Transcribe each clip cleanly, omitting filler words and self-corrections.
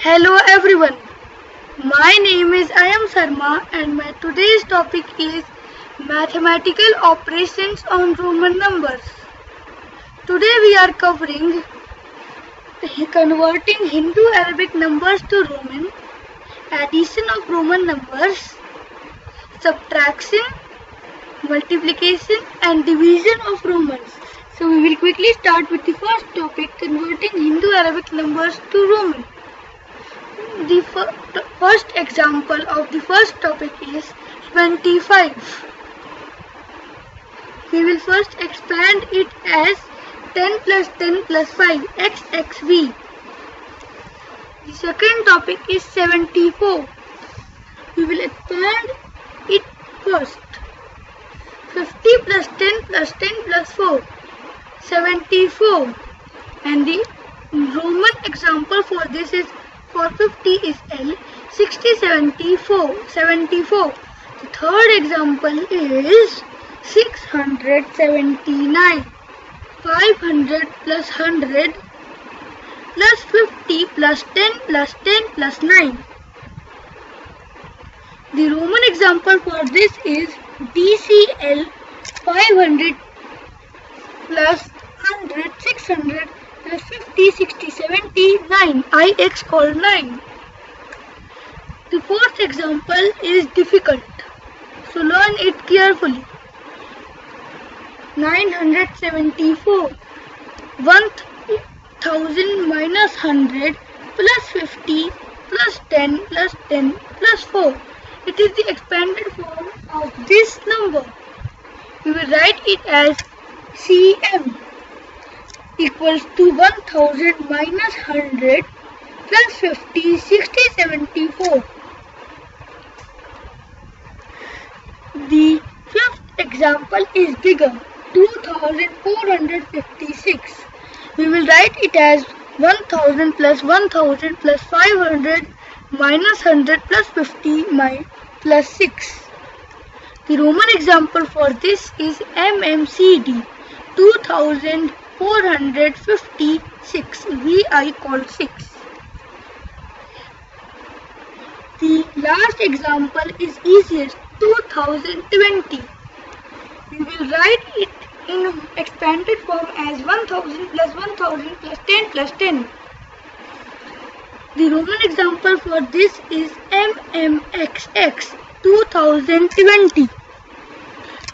Hello everyone, my name is Ayam Sarma and my today's topic is mathematical operations on Roman numbers. Today we are covering converting Hindu-Arabic numbers to Roman, addition of Roman numbers, subtraction, multiplication and division of Romans. So we will quickly start with the first topic, converting Hindu-Arabic numbers to Roman. The first example of the first topic is 25. We will first expand it as 10 plus 10 plus 5 xxv. The second topic is 74. We will expand it first. 50 plus 10 plus 10 plus 4 74. And the Roman example for this is for 50 is L, 60, 74. The third example is 679. 500 plus 100 plus 50 plus 10 plus 10 plus 9. The Roman example for this is DCL 500 plus 100, 600 plus 50, 60, 70, 9. IX called 9. The fourth example is difficult, so learn it carefully. 974. 1000 minus 100 plus 50 plus 10 plus 10 plus 4. It is the expanded form of this number. We will write it as CM equals to 1000 minus 100 plus 50, 60, 74. The fifth example is bigger, 2456. We will write it as 1000 plus 1000 plus 500 minus 100 plus 50 plus 6. The Roman example for this is MMCD 2456. VI called 6. The last example is easiest, 2020. We will write it in expanded form as 1000 plus 1000 plus 10 plus 10. The Roman example for this is MMXX 2020.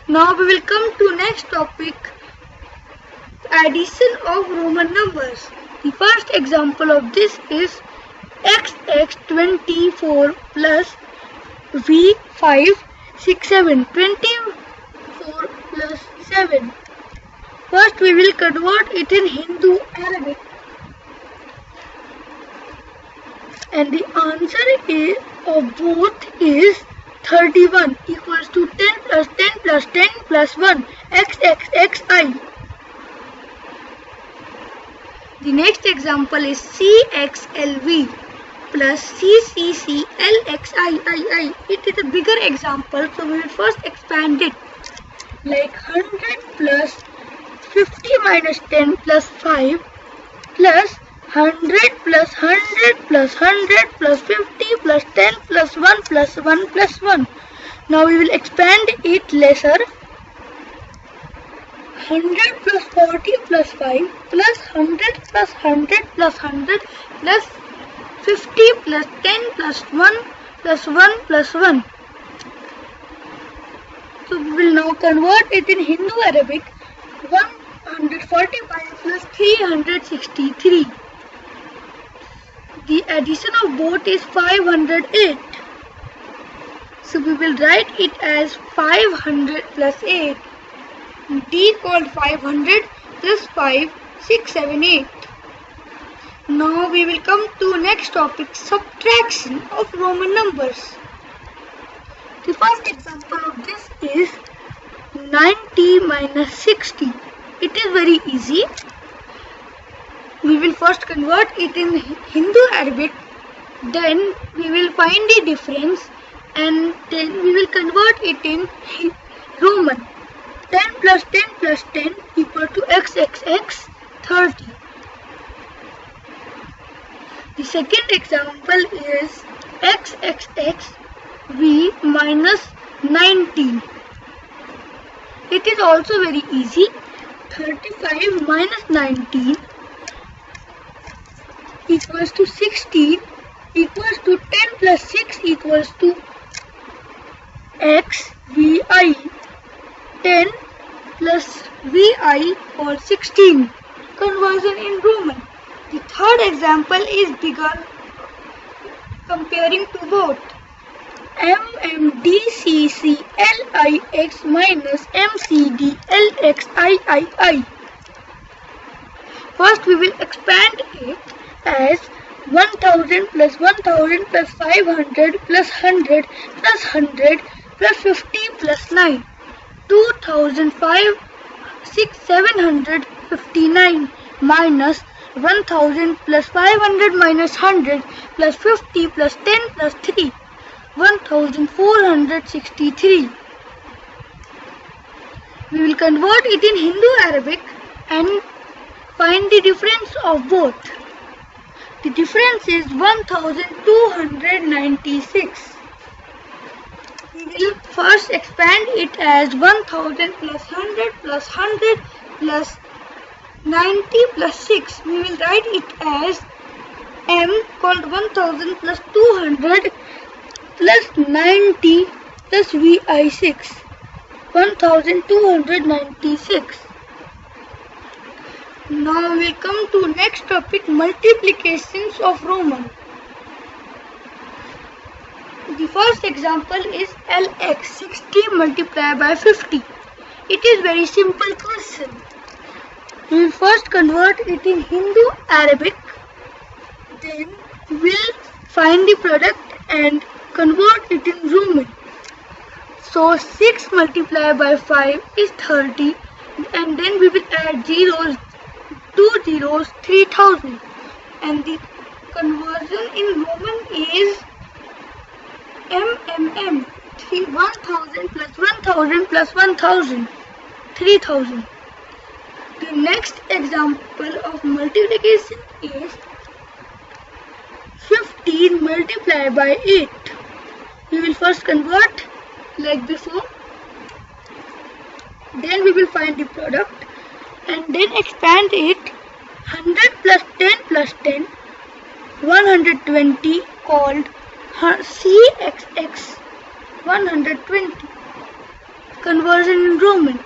Now we will come to next topic, addition of Roman numbers. The first example of this is XX24 plus V567. 24 plus 7. First we will convert it in Hindu Arabic. And the answer of both is 31 equals to 10 plus 10 plus 10 plus 1 XXXI. The next example is CXLV plus CCCLXIII. It is a bigger example, so we will first expand it. Like 100 plus 50 minus 10 plus 5 plus 100 plus 100 plus 100 plus 50 plus 10 plus 1 plus 1 plus 1. Now we will expand it lesser. 100 plus 40 plus 5 plus 100 plus 100 plus 100 plus 50 plus 10 plus 1 plus 1 plus 1. So we will now convert it in Hindu Arabic. 145 plus 363. The addition of both is 508. So we will write it as 500 plus 8. D called 500 plus 5, 6, 7, 8. Now we will come to next topic, subtraction of Roman numbers. The first example of this is 90 minus 60. It is very easy. We will first convert it in Hindu Arabic, then we will find the difference and then we will convert it in Roman. 10 plus 10 plus 10 equal to XXX 30. The second example is xxx v minus 19. It is also very easy. 35 minus 19 equals to 16 equals to 10 plus 6 equals to x vi. 10 plus vi or 16. Conversion in Roman. The third example is bigger, comparing to both. MMDCCLIX minus MCDLXIII. First we will expand it as 1000 plus 1000 plus 500 plus 100 plus 100 plus 50 plus 9. 759 minus 1000 plus 500 minus 100 plus 50 plus 10 plus 3. 1463. We will convert it in Hindu-Arabic and find the difference of both. The difference is 1296. We will first expand it as 1000 plus 100 plus 100 plus 90 plus 6. We will write it as m called 1000 plus 200 plus 90 plus vi6. 1296. Now we come to next topic, multiplications of Roman. The first example is LX 60 multiplied by 50. It is very simple question. We will first convert it in Hindu Arabic, then we will find the product and convert it in Roman. So 6 multiplied by 5 is 30, and then we will add zeros, 2 zeros, 3000, and the conversion in Roman is MMM, 1000 plus 1000 plus 1000, 3000. The next example of multiplication is 15 multiplied by 8. We will first convert like before, then we will find the product and then expand it. 100 plus 10 plus 10, 120, called CXX 120. Conversion in Roman.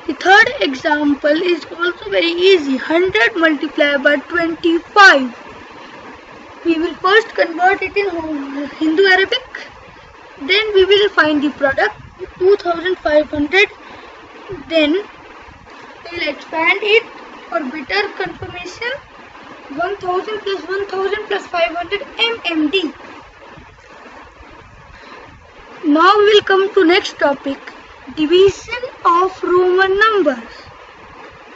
The third example is also very easy. 100 multiplied by 25. We will first convert it in Hindu Arabic. Then we will find the product 2500. Then we will expand it for better confirmation. 1000 plus 1000 plus 500 MMD. Now we will come to next topic, division of Roman numbers.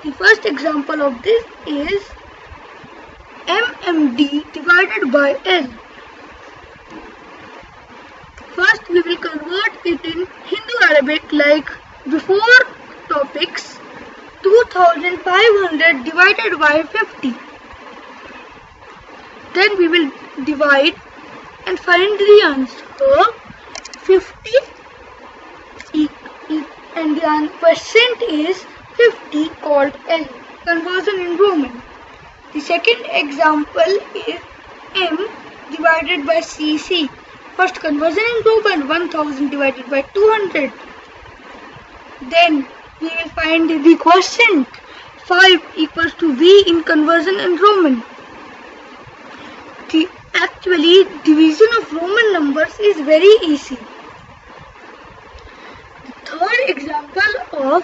The first example of this is MMD divided by L. First we will convert it in Hindu Arabic like before topics. 2500 divided by 50. Then we will divide and find the answer. 50 and the percent is 50, called L. Conversion in Roman. The second example is M divided by CC. First conversion in Roman, 1000 divided by 200. Then we will find the quotient. 5 equals to V in conversion in Roman. Actually, division of Roman numbers is very easy. The third example of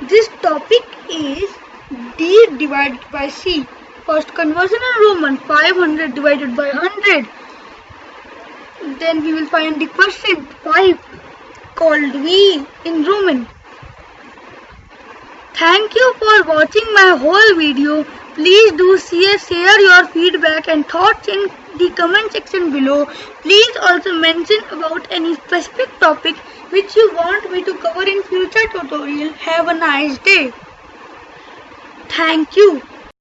this topic is D divided by C. First conversion in Roman, 500 divided by 100. Then we will find the quotient 5, called V in Roman. Thank you for watching my whole video. Please do share your feedback and thoughts in the comment section below. Please also mention about any specific topic which you want me to cover in future tutorial. Have a nice day. Thank you.